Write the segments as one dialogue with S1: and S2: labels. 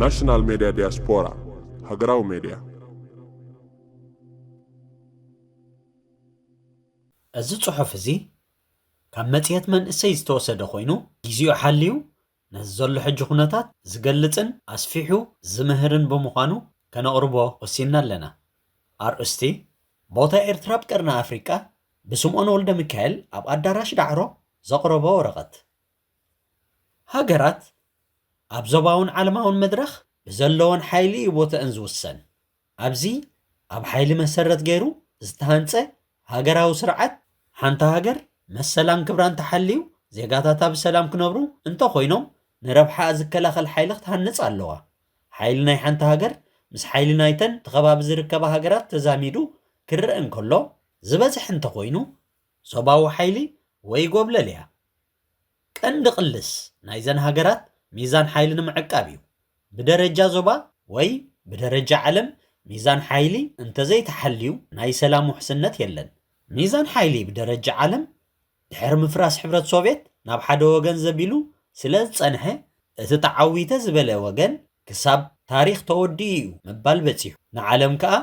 S1: ናሽናል ሚዲያ ዲያስፖራ ሃገራዊ ሚዲያ
S2: እዚ ጽሑፍ እዚ ካብ መጽሔት መንእሰይ ዝተወሰደ ኮይኑ ግዚኡ ሓልዩ ነዚ ዘሎ ሕጂ ኩነታት ዝገልጽን ኣስፊሑ ዝምህርን ብምዃኑ ከነቕርቦ ወሲና ኣለና። ኣርእስቲ ቦታ ኤርትራ ብቀርኒ ኣፍሪቃ ብስምዖን ወልደ ሚካኤል ኣብ ኣዳራሽ ዳዕሮ ዘቕረቦ ወረቐት ሃገራት ኣብ ዞባውን ዓለማውን መድረኽ ብዘለዎን ሓይሊ እዩ ቦትአን ዝውሰን። ኣብዚ ኣብ ሓይሊ መሰረት ገይሩ ዝተሃንፀ ሃገራዊ ስርዓት ሓንቲ ሃገር መሰላም ክብራን ተሓልዩ ዜጋታታ ብሰላም ክነብሩ እንተኾይኖም ንረብሓ ዝከላኸል ሓይሊ ክትሃንፅ ኣለዋ። ሓይሊ ናይ ሓንቲ ሃገር ምስ ሓይሊ ናይተን ተኸባቢ ዝርከባ ሃገራት ተዛሚዱ ክርአ እንከሎ ዝበዝሕ እንተኾይኑ ዞባዊ ሓይሊ ወይ ጎብለል እያ። ቀንዲ ቅልስ ናይዘን ሃገራት ሚዛን ሓይሊ ንምዕቃብ እዩ። ብደረጃ ዞባ ወይ ብደረጃ ዓለም ሚዛን ሓይሊ እንተዘይተሓልዩ ናይ ሰላም ውሕስነት የለን። ሚዛን ሓይሊ ብደረጃ ዓለም ድሕሪ ምፍራስ ሕብረት ሶቪየት ናብ ሓደ ወገን ዘቢሉ ስለ ዝጸንሐ እቲ ተዓዊተ ዝበለ ወገን ክሳብ ታሪኽ ተወዲኡ እዩ ምባል በፂሑ ንዓለም ከዓ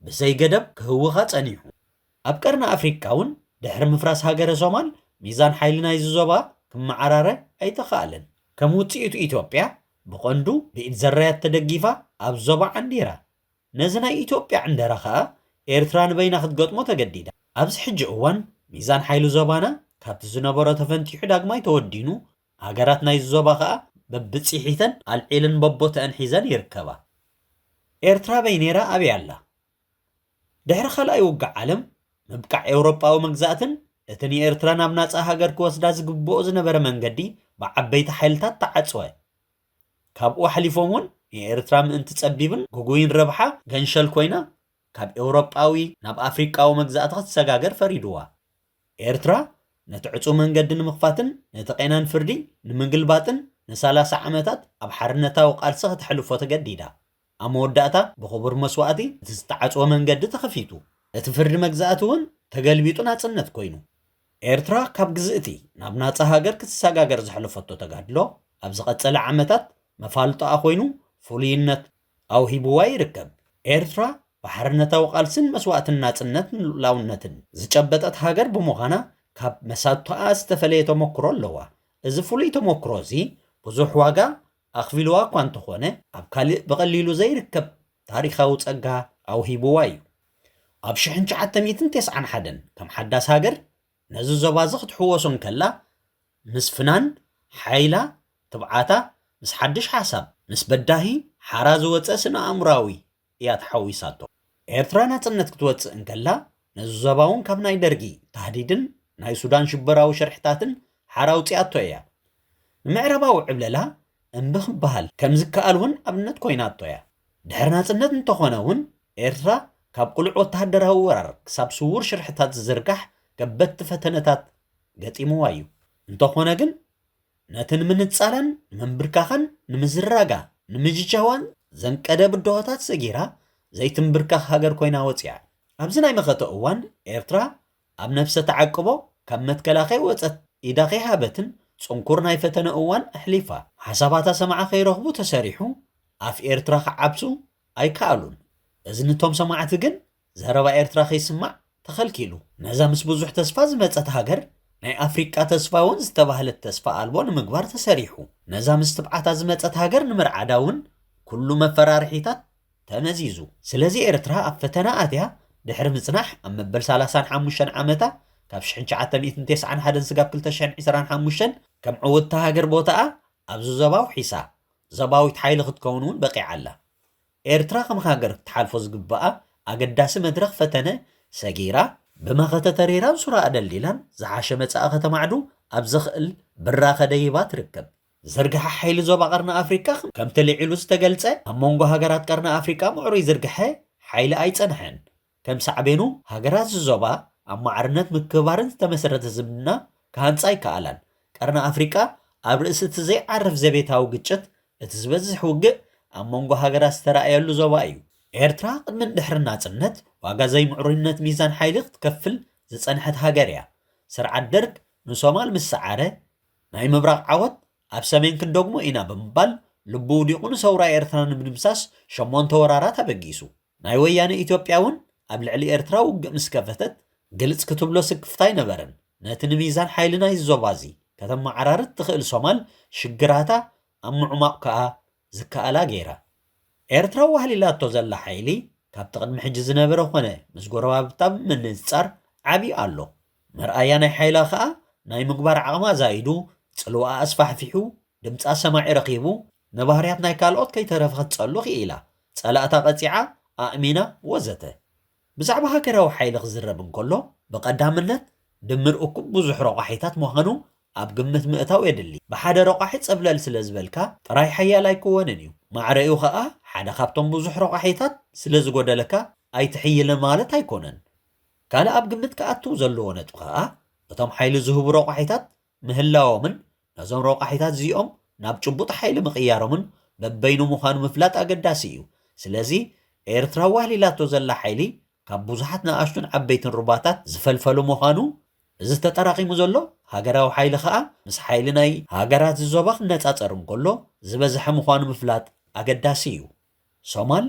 S2: ብዘይ ገደብ ክህውኻ ጸኒሑ። ኣብ ቀርኒ ኣፍሪቃ እውን ድሕሪ ምፍራስ ሃገረ ሶማል ሚዛን ሓይሊ ናይዚ ዞባ ክመዓራረ ኣይተኸኣለን። ከም ውፅኢቱ ኢትዮጵያ ብቐንዱ ብኢድ ዘራያት ተደጊፋ ኣብ ዞባ ዓንዲራ ነዚ ናይ ኢትዮጵያ ዕንደራ ከዓ ኤርትራ ንበይና ክትገጥሞ ተገዲዳ። ኣብዚ ሕጂ እዋን ሚዛን ሓይሊ ዞባና ካብቲ ዝነበሮ ተፈንቲሑ ዳግማይ ተወዲኑ ሃገራት ናይ ዞባ ከዓ በብፅሒተን ኣልዒልን በቦተአን ሒዘን ይርከባ። ኤርትራ በይኔራ ኣበይ ኣላ? ድሕሪ ካልኣይ ውግዕ ዓለም ምብቃዕ ኤውሮጳዊ መግዛእትን እቲ ንኤርትራ ናብ ናፃ ሃገር ክወስዳ ዝግብኦ ዝነበረ መንገዲ ብዓበይቲ ሓይልታት ተዓፅወ። ካብኡ ሓሊፎም እውን የኤርትራ ምእንቲ ጸቢብን ጉጉይን ረብሓ ገንሸል ኮይና ካብ ኤውሮጳዊ ናብ ኣፍሪቃዊ መግዛእቲ ክትሰጋገር ፈሪድዋ። ኤርትራ ነቲ ዕፁ መንገዲ ንምኽፋትን ነቲ ቐናን ፍርዲ ንምግልባጥን ን30 ዓመታት ኣብ ሓርነታዊ ቃልሲ ክትሕልፎ ተገዲዳ። ኣብ መወዳእታ ብኽቡር መስዋእቲ እቲ ዝተዓፅወ መንገዲ ተኸፊቱ። እቲ ፍርዲ መግዛእቲ እውን ተገልቢጡ ናጽነት ኮይኑ ኤርትራ ካብ ግዝእቲ ናብ ናፃ ሃገር ክትሰጋገር ዘሕልፈቶ ተጋድሎ ኣብ ዝቐጸለ ዓመታት መፋልጦኣ ኮይኑ ፍሉይነት ኣውሂብዋ ይርከብ። ኤርትራ ብሓርነታዊ ቃልስን መስዋእትን ናጽነትን ሉዓላውነትን ዝጨበጠት ሃገር ብምዃና ካብ መሳጥቶኣ ዝተፈለየ ተመክሮ ኣለዋ። እዚ ፍሉይ ተመክሮ እዚ ብዙሕ ዋጋ ኣኽፊልዋ እኳ እንተኾነ ኣብ ካልእ ብቐሊሉ ዘይርከብ ታሪኻዊ ጸጋ ኣውሂብዋ እዩ። ኣብ 1991 ከም ሓዳስ ሃገር ነዚ ዞባ እዚ ክትሕወሶን ከላ ምስ ፍናን ሓይላ ትብዓታ ምስ ሓድሽ ሓሳብ ምስ በዳሂ ሓራ ዝወፀ ስነ ኣእምራዊ እያ ተሓዊሳቶ። ኤርትራ ናጽነት ክትወፅእ እንከላ ነዚ ዞባ እውን ካብ ናይ ደርጊ ተህዲድን ናይ ሱዳን ሽበራዊ ሸርሕታትን ሓራ ውፅያቶ እያ። ንምዕራባዊ ዕብለላ እምቢ ክበሃል ከም ዝከኣል እውን ኣብነት ኮይናቶ እያ። ድሕሪ ናጽነት እንተኾነ እውን ኤርትራ ካብ ቁልዕ ወተሃደራዊ ወራር ክሳብ ስውር ሽርሕታት ዝዝርጋሕ ገበቲ ፈተነታት ገጢምዋ እዩ። እንተኾነ ግን ነቲ ንምንጻላን ንምንብርካኻን ንምዝራጋ ንምጅቻዋን ዘንቀደ ብድሆታት ሰጊራ ዘይትንብርካኽ ሃገር ኮይና ወፅያ። ኣብዚ ናይ መኸተ እዋን ኤርትራ ኣብ ነፍሰ ተዓቅቦ ካብ መትከላኸይ ወፀት ኢዳ ከይሃበትን ጽንኩር ናይ ፈተነ እዋን ኣሕሊፋ ሓሳባታ ሰማዓ ከይረኽቡ ተሰሪሑ ኣፍ ኤርትራ ክዓብሱ ኣይከኣሉን። እዚ ነቶም ሰማዕቲ ግን ዘረባ ኤርትራ ከይስማዕ ተኸልኪሉ። ነዛ ምስ ብዙሕ ተስፋ ዝመፀት ሃገር ናይ ኣፍሪቃ ተስፋ እውን ዝተባህለት ተስፋ ኣልቦ ንምግባር ተሰሪሑ። ነዛ ምስ ትብዓታ ዝመፀት ሃገር ንምርዓዳ እውን ኩሉ መፈራርሒታት ተመዚዙ። ስለዚ ኤርትራ ኣብ ፈተና ኣትያ ድሕሪ ምጽናሕ ኣብ መበል 35 ዓመታ ካብ 1991 ስጋብ 2025 ከም ዕውድቲ ሃገር ቦታኣ ኣብዚ ዞባዊ ሒሳ ዞባዊት ሓይሊ ክትከውን እውን በቂዓላ። ኤርትራ ከም ሃገር ክትሓልፎ ዝግብኣ ኣገዳሲ መድረኽ ፈተነ ሰጊራ ብመኸተ ተሬራን ሱራ ኣደሊላን ዝሓሸ መጻኢ ከተማዕዱ ኣብ ዝኽእል ብራኸ ደይባ ትርከብ። ዝርግሐ ሓይሊ ዞባ ቀርኒ ኣፍሪካ ከም ተልዒሉ ዝተገልጸ ኣብ መንጎ ሃገራት ቀርኒ ኣፍሪካ ምዕሩይ ዝርግሐ ሓይሊ ኣይጸንሐን። ከም ሳዕቤኑ ሃገራት ዝዞባ ኣብ ማዕርነት ምክባርን ዝተመሰረተ ዝምድና ክሃንፃ ይከኣላን። ቀርኒ ኣፍሪቃ ኣብ ርእሲ እቲ ዘይዓርፍ ዘቤታዊ ግጭት እቲ ዝበዝሕ ውግእ ኣብ መንጎ ሃገራት ዝተረኣየሉ ዞባ እዩ። ኤርትራ ቅድሚ ድሕሪ ናጽነት ዋጋ ዘይምዕሩይነት ሚዛን ሓይሊ ክትከፍል ዝጸንሐት ሃገር እያ። ስርዓት ደርግ ንሶማል ምስ ሰዓረ ናይ ምብራቕ ዓወት ኣብ ሰሜን ክንደግሞ ኢና ብምባል ልቡ ዲቁን ሰውራ ኤርትራን ብምድምሳስ 8 ወራራት አበጊሱ ናይ ወያነ ኢትዮጵያውን ኣብ ልዕሊ ኤርትራ ውግእ ምስ ከፈተት ግልጽ ክትብሎ ስክፍታይ ነበረን ነቲ ንሚዛን ሓይልና ይዞባዚ ከተመዓራርት ትኽእል ሶማል ሽግራታ ኣብ ምዕማቕ ከዓ ዝከኣላ ገይራ ኤርትራ ዋህሊላቶ ዘላ ሓይሊ ካብ ቅድሚ ሕጂ ዝነበረ ኾነ ምስ ጎረባብታ ብምንጽጻር ዓብዪ ኣሎ መርኣያ ናይ ሓይላ ከዓ ናይ ምግባር ዓቕማ ዛይዱ ጽልዋ ኣስፋሕፊሑ ድምፃ ሰማዒ ረኺቡ ነባህርያት ናይ ካልኦት ከይተረፈ ክትጸሉ ኽኢላ ጸላእታ ቐፂዓ ኣእሚና ወዘተ ብዛዕባ ሃገራዊ ሓይሊ ክዝረብ እንከሎ ብቐዳምነት ድምር እኩብ ብዙሕ ረቋሒታት ምዃኑ ኣብ ግምት ምእታው የድሊ ብሓደ ረቋሒ ጸብለል ስለ ዝበልካ ጥራይ ሓያል ኣይክወንን እዩ ማዕረኡ ከዓ ሓደ ካብቶም ብዙሕ ረቋሒታት ስለ ዝጎደለካ ኣይትሕይልን ማለት ኣይኮነን ካልእ ኣብ ግምት ከኣትው ዘለዎ ነጥቢ ከዓ እቶም ሓይሊ ዝህቡ ረቋሒታት ምህላዎምን ነዞም ረቋሒታት እዚኦም ናብ ጭቡጥ ሓይሊ ምቕያሮምን በበይኑ ምዃኑ ምፍላጥ ኣገዳሲ እዩ ስለዚ ኤርትራ ዋህሊላቶ ዘላ ሓይሊ ካብ ብዙሓት ንኣሽቱን ዓበይትን ሩባታት ዝፈልፈሉ ምዃኑ እዚ ተጠራቂሙ ዘሎ ሃገራዊ ሓይሊ ከዓ ምስ ሓይሊ ናይ ሃገራት ዝዞባ ክነጻጸር እንከሎ ዝበዝሐ ምዃኑ ምፍላጥ ኣገዳሲ እዩ ሶማል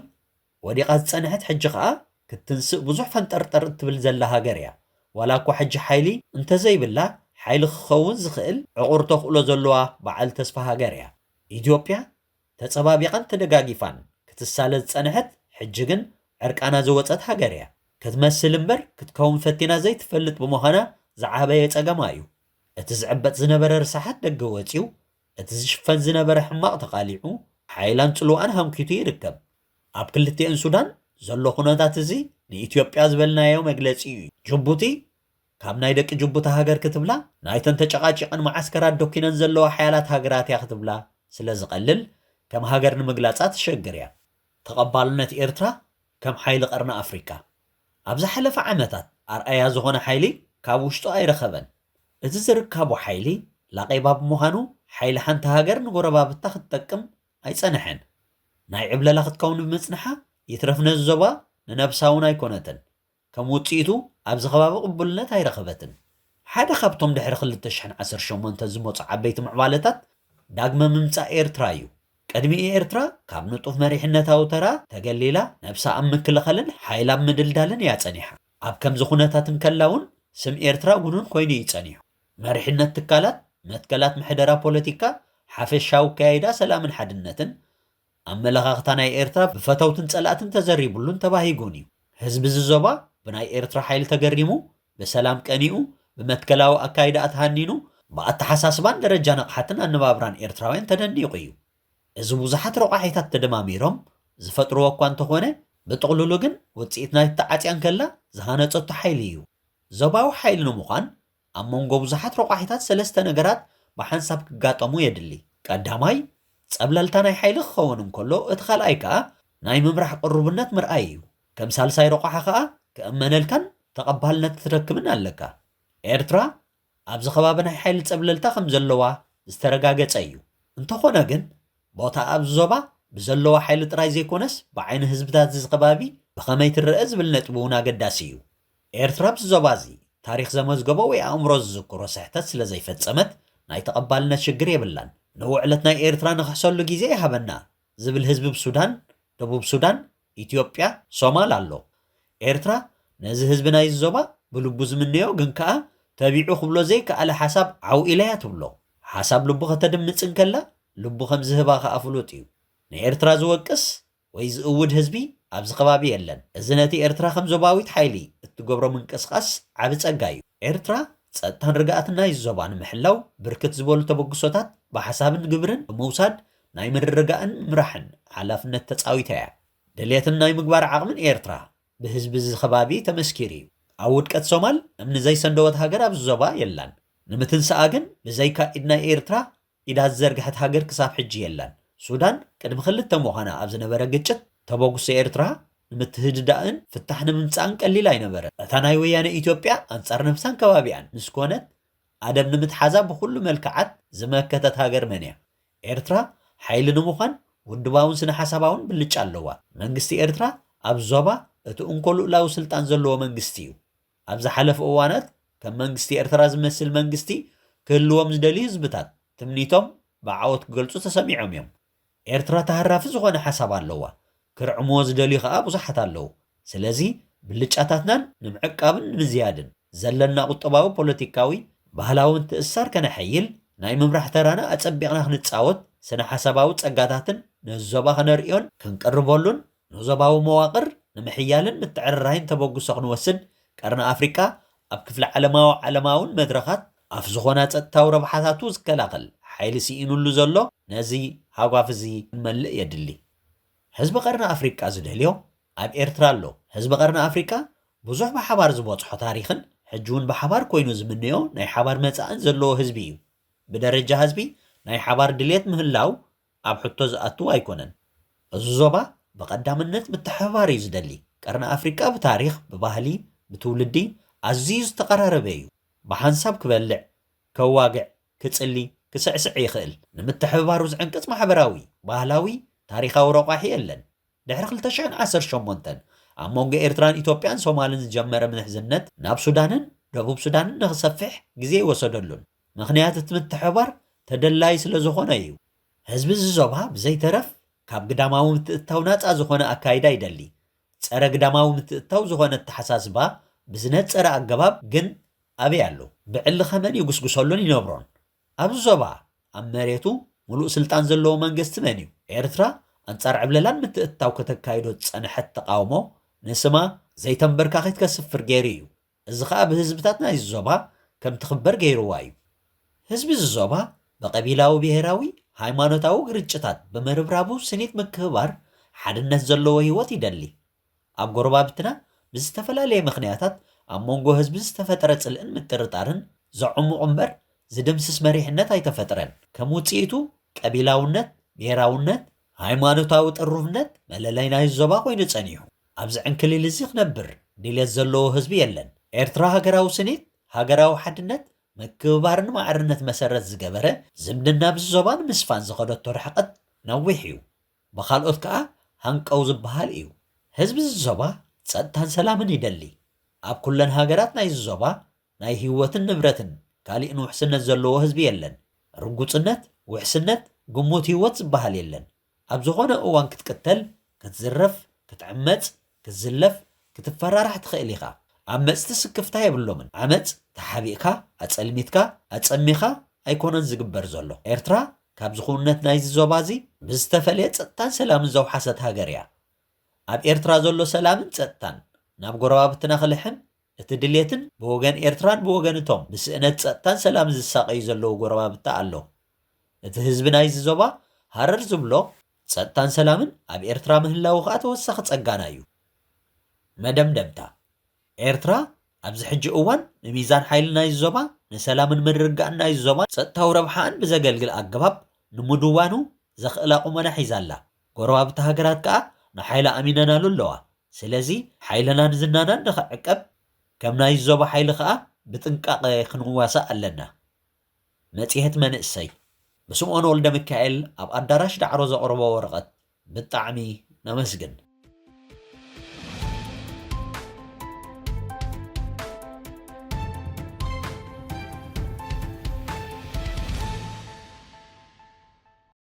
S2: ወዲቓ ዝጸንሐት ሕጂ ከዓ ክትንስእ ብዙሕ ፈንጠርጠር እትብል ዘላ ሃገር እያ ዋላ እኳ ሕጂ ሓይሊ እንተዘይብላ ሓይሊ ክኸውን ዝኽእል ዕቑር ተኽእሎ ዘለዋ በዓል ተስፋ ሃገር እያ ኢትዮጵያ ተጸባቢቐን ተደጋጊፋን ክትሳለ ዝጸንሐት ሕጂ ግን ዕርቃና ዝወፀት ሃገር እያ ክትመስል እምበር ክትከውን ፈቲና ዘይትፈልጥ ብምዃና ዝዓበየ ጸገማ እዩ እቲ ዝዕበጥ ዝነበረ ርሳሓት ደገ ወፂኡ እቲ ዝሽፈን ዝነበረ ሕማቕ ተቓሊዑ ሓይላን ጽልዋን ሃምኪቱ ይርከብ ኣብ ክልቲአን ሱዳን ዘሎ ኩነታት እዚ ንኢትዮጵያ ዝበልናዮ መግለጺ እዩ ጅቡቲ ካብ ናይ ደቂ ጅቡቲ ሃገር ክትብላ ናይተን ተጨቃጭቀን ማዓስከራት ዶኪነን ዘለዋ ሓያላት ሃገራት እያ ክትብላ ስለ ዝቐልል ከም ሃገር ንምግላጻ ትሸግር እያ ተቐባልነት ኤርትራ ከም ሓይሊ ቀርኒ ኣፍሪካ ኣብ ዝሓለፈ ዓመታት ኣርኣያ ዝኾነ ሓይሊ ካብ ውሽጡ ኣይረኸበን እቲ ዝርከቦ ሓይሊ ላቐይባ ብምዃኑ ሓይሊ ሓንቲ ሃገር ንጎረባብታ ክትጠቅም ኣይጸንሐን ናይ ዕብለላ ክትከውን ብምጽንሓ ይትረፍነ ዞባ ንነብሳውን ኣይኮነትን ከም ውፅኢቱ ኣብዚ ከባቢ ቅቡልነት ኣይረኸበትን ሓደ ካብቶም ድሕሪ 2018 ዝመፁ ዓበይቲ ምዕባለታት ዳግመ ምምፃእ ኤርትራ እዩ ቀድሚ ኤርትራ ካብ ንጡፍ መሪሕነታዊ ተራ ተገሊላ ነብሳ ኣብ ምክልኸልን ሓይላ ምድልዳልን እያ ጸኒሓ ኣብ ከምዚ ኩነታት እንከላውን ስም ኤርትራ ጉኑን ኮይኑ ይጸኒሑ መሪሕነት ትካላት መትከላት ምሕደራ ፖለቲካ ሓፈሻዊ ካይዳ ሰላምን ሓድነትን ኣመለኻኽታ ናይ ኤርትራ ብፈተውትን ጸላእትን ተዘሪቡሉን ተባሂጉን እዩ ህዝቢ ዝዞባ ብናይ ኤርትራ ሓይሊ ተገሪሙ ብሰላም ቀኒኡ ብመትከላዊ ኣካይዳ ኣተሃኒኑ ብኣተሓሳስባን ደረጃ ነቕሓትን ኣነባብራን ኤርትራውያን ተደኒቑ እዩ እዚ ብዙሓት ረቋሒታት ተደማሚሮም ዝፈጥርዎ እኳ እንተኾነ ብጥቕልሉ ግን ውፅኢት ናይቲ ተዓፅያን ከላ ዝሃነፀቱ ሓይሊ እዩ ዞባዊ ሓይሊ ንምዃን ኣብ መንጎ ብዙሓት ረቋሒታት ሰለስተ ነገራት ብሓንሳብ ክጋጠሙ የድሊ ቀዳማይ ጸብለልታ ናይ ሓይሊ ክኸውን እንከሎ እቲ ካልኣይ ከዓ ናይ ምምራሕ ቅርብነት ምርኣይ እዩ ከም ሳልሳይ ረቋሓ ከዓ ክእመነልካን ተቐባልነት ትረክብን ኣለካ ኤርትራ ኣብዚ ከባቢ ናይ ሓይሊ ጸብለልታ ከም ዘለዋ ዝተረጋገፀ እዩ እንተኾነ ግን ቦታ ኣብ ዞባ ብዘለዋ ሓይሊ ጥራይ ዘይኮነስ ብዓይኒ ህዝብታት እዚ ከባቢ ብኸመይ ትርአ ዝብል ነጥቢ እውን ኣገዳሲ እዩ ኤርትራ ብዞባ እዚ ታሪክ ዘመዝገቦ ወይ ኣእምሮ ዝዝክሮ ስሕተት ስለ ዘይፈጸመት ናይ ተቐባልነት ሽግር የብላን ንውዕለት ናይ ኤርትራ ንኽሕሰሉ ግዜ ይሃበና ዝብል ህዝቢ ብሱዳን ደቡብ ሱዳን ኢትዮጵያ ሶማል ኣሎ ኤርትራ ነዚ ህዝቢ ናይ ዞባ ብልቡ ዝምንዮ ግን ከዓ ተቢዑ ክብሎ ዘይከኣለ ሓሳብ ዓውኢላ እያ ትብሎ ሓሳብ ልቡ ከተድምፅን ከላ ልቡ ከም ዝህባ ከዓ ፍሉጥ እዩ ንኤርትራ ዝወቅስ ወይ ዝእውድ ህዝቢ ኣብዚ ከባቢ የለን እዚ ነቲ ኤርትራ ከም ዞባዊት ሓይሊ እትገብሮ ምንቅስቓስ ዓብ ጸጋ እዩ ኤርትራ ጸጥታን ርግኣትን ናይ ዞባ ንምሕላው ብርክት ዝበሉ ተበግሶታት ብሓሳብን ግብርን ብምውሳድ ናይ ምርርጋእን ምራሕን ሓላፍነት ተፃዊታ እያ ድልየትን ናይ ምግባር ዓቕምን ኤርትራ ብህዝቢ እዚ ከባቢ ተመስኪር እዩ ኣብ ውድቀት ሶማል እምኒ ዘይሰንደወት ሃገር ኣብ ዞባ የላን ንምትንስኣ ግን ብዘይካ ኢድ ናይ ኤርትራ ኢዳ ዝዘርግሐት ሃገር ክሳብ ሕጂ የላን ሱዳን ቅድሚ ክልተ ምዃና ኣብ ዝነበረ ግጭት ተበጉሶ ኤርትራ ንምትህድዳእን ፍታሕ ንምምፃእን ቀሊል ኣይነበረን እታ ናይ ወያነ ኢትዮጵያ ኣንጻር ነብሳን ከባቢኣን ምስ ኮነት ኣደብ ንምትሓዛ ብኩሉ መልክዓት ዝመከተት ሃገር መን እያ ኤርትራ ሓይሊ ንምዃን ውድባውን ስነ ሓሳባውን ብልጫ ኣለዋ መንግስቲ ኤርትራ ኣብ ዞባ እቲ እንኮልኡላዊ ስልጣን ዘለዎ መንግስቲ እዩ ኣብ ዝሓለፈ እዋናት ከም መንግስቲ ኤርትራ ዝመስል መንግስቲ ክህልዎም ዝደልዩ ህዝብታት ትምኒቶም ብዓወት ክገልጹ ተሰሚዖም እዮም ኤርትራ ተሃራፊ ዝኾነ ሓሳብ ኣለዋ ክርዕምዎ ዝደልዩ ከዓ ብዙሓት ኣለዉ ስለዚ ብልጫታትናን ንምዕቃብን ንምዝያድን ዘለና ቁጠባዊ ፖለቲካዊ ባህላውን ትእሳር ከነሐይል ናይ ምምራሕ ተራና ኣጸቢቕና ክንጻወት ስነ ሓሳባዊ ጸጋታትን ነዞባ ክነርእዮን ክንቀርበሉን ነዞባዊ መዋቕር ንምሕያልን ምትዕርራይን ተበግሶ ክንወስድ ቀርኒ ኣፍሪቃ ኣብ ክፍሊ ዓለማውን መድረኻት ኣፍ ዝኾና ጸጥታዊ ረብሓታቱ ዝከላኸል ሓይሊ ሲኢኑሉ ዘሎ ነዚ ሃጓፍ እዚ ክንመልእ የድሊ ህዝቢ ቀርኒ ኣፍሪቃ ዝደልዮ ኣብ ኤርትራ ኣሎ ህዝቢ ቀርኒ ኣፍሪቃ ብዙሕ ብሓባር ዝበፅሖ ታሪኽን ሕጂ እውን ብሓባር ኮይኑ ዝምንዮ ናይ ሓባር መጻእን ዘለዎ ህዝቢ እዩ ብደረጃ ህዝቢ ናይ ሓባር ድሌት ምህላው ኣብ ሕቶ ዝኣትው ኣይኮነን እዚ ዞባ ብቐዳምነት ምትሕብባር እዩ ዝደሊ ቀርኒ ኣፍሪቃ ብታሪኽ ብባህሊ ብትውልዲ ኣዝዩ ዝተቐራረበ እዩ ብሓንሳብ ክበልዕ ከዋግዕ ክጽሊ ክስዕስዕ ይኽእል ንምትሕብባሩ ዝዕንቅጽ ማሕበራዊ ባህላዊ ታሪኻዊ ረቋሒ የለን ድሕሪ 2018 ኣብ መንጎ ኤርትራን ኢትዮጵያን ሶማልን ዝጀመረ ምሕዝነት ናብ ሱዳንን ደቡብ ሱዳንን ንኽሰፍሕ ግዜ ይወሰደሉን ምኽንያት እቲ ምትሕብባር ተደላይ ስለ ዝኾነ እዩ ህዝቢ ዝዞባ ብዘይተረፍ ካብ ግዳማዊ ምትእታው ናፃ ዝኾነ ኣካይዳ ይደሊ ጸረ ግዳማዊ ምትእታው ዝኾነ ተሓሳስባ ብዝነፀረ ኣገባብ ግን ኣበይ ኣሎ ብዕሊ ኸመን ይጉስጉሰሉን ይነብሮን ኣብዚ ዞባ ኣብ መሬቱ ሙሉእ ስልጣን ዘለዎ መንግስቲ መን እዩ ኤርትራ ኣንጻር ዕብለላን ምትእታው ከተካይዶ ጸንሐት ተቃውሞ ንስማ ዘይተንበርካኺት ከስፍር ገይሩ እዩ እዚ ከዓ ብህዝብታት ናይ ዞባ ከም ትኽበር ገይሩዋ እዩ ህዝቢ ዝዞባ ብቐቢላዊ ብሄራዊ ሃይማኖታዊ ግርጭታት ብምርብራቡ ስኒት ምክህባር ሓድነት ዘለዎ ህይወት ይደሊ ኣብ ጎረባብትና ብዝተፈላለየ ምኽንያታት ኣብ መንጎ ህዝቢ ዝተፈጠረ ጽልእን ምጥርጣርን ዘዕሙቕ እምበር ዝድምስስ መሪሕነት ኣይተፈጥረን ከም ውፅኢቱ ቀቢላውነት ብሄራውነት ሃይማኖታዊ ጥሩፍነት መለለይ ናይ ዞባ ኮይኑ ጸኒሑ ኣብዚ ዕንክሊል እዚ ክነብር ድሌት ዘለዎ ህዝቢ የለን ኤርትራ ሃገራዊ ስኒት ሃገራዊ ሓድነት ምክብባርን ማዕርነት መሰረት ዝገበረ ዝምድና ብዞባን ምስፋን ዝኸደቶ ርሕቐት ነዊሕ እዩ ብኻልኦት ከዓ ሃንቀው ዝበሃል እዩ ህዝቢ ዝዞባ ጸጥታን ሰላምን ይደሊ ኣብ ኩለን ሃገራት ናይ ዝዞባ ናይ ህይወትን ንብረትን ካልእን ውሕስነት ዘለዎ ህዝቢ የለን ርጉጽነት ውሕስነት ግሙት ህይወት ዝበሃል የለን ኣብ ዝኾነ እዋን ክትቅተል ክትዝረፍ ክትዕመፅ ክትዝለፍ ክትፈራራሕ ትኽእል ኢኻ ዓመፅቲ ስክፍታ የብሎምን ዓመፅ ተሓቢእካ ኣጸልሚትካ ኣጸሚኻ ኣይኮነን ዝግበር ዘሎ ኤርትራ ካብ ዝኹነት ናይ ዞባ እዚ ብዝተፈለየ ጸጥታን ሰላምን ዘውሓሰት ሃገር እያ ኣብ ኤርትራ ዘሎ ሰላምን ጸጥታን ናብ ጎረባብትና ክልሕም እቲ ድሌትን ብወገን ኤርትራን ብወገን እቶም ብስእነት ጸጥታን ሰላም ዝሳቀዩ ዘለዉ ጎረባብታ ኣሎ እቲ ህዝቢ ናይ ዞባ ሃረር ዝብሎ ጸጥታን ሰላምን ኣብ ኤርትራ ምህላው ከዓ ተወሳኺ ጸጋና እዩ መደምደምታ ኤርትራ ኣብዚ ሕጂ እዋን ንሚዛን ሓይሊ ናይ ዞባ ንሰላምን ምርግጋእን ናይ ዞባ ጸጥታዊ ረብሓን ብዘገልግል ኣገባብ ንምድዋኑ ዘኽእላ ቁመና ሒዛላ ጎረባብቲ ሃገራት ከዓ ንሓይላ ኣሚነናሉ ኣለዋ ስለዚ ሓይለናን ዝናናን ንኽዕቀብ ከም ናይ ዞባ ሓይሊ ከዓ ብጥንቃቐ ክንዋሳእ ኣለና መጽሔት መንእሰይ ብስምዖን ወልደ ሚካኤል ኣብ ኣዳራሽ ዳዕሮ ዘቕረቦ ወረቐት ብጣዕሚ ነመስግን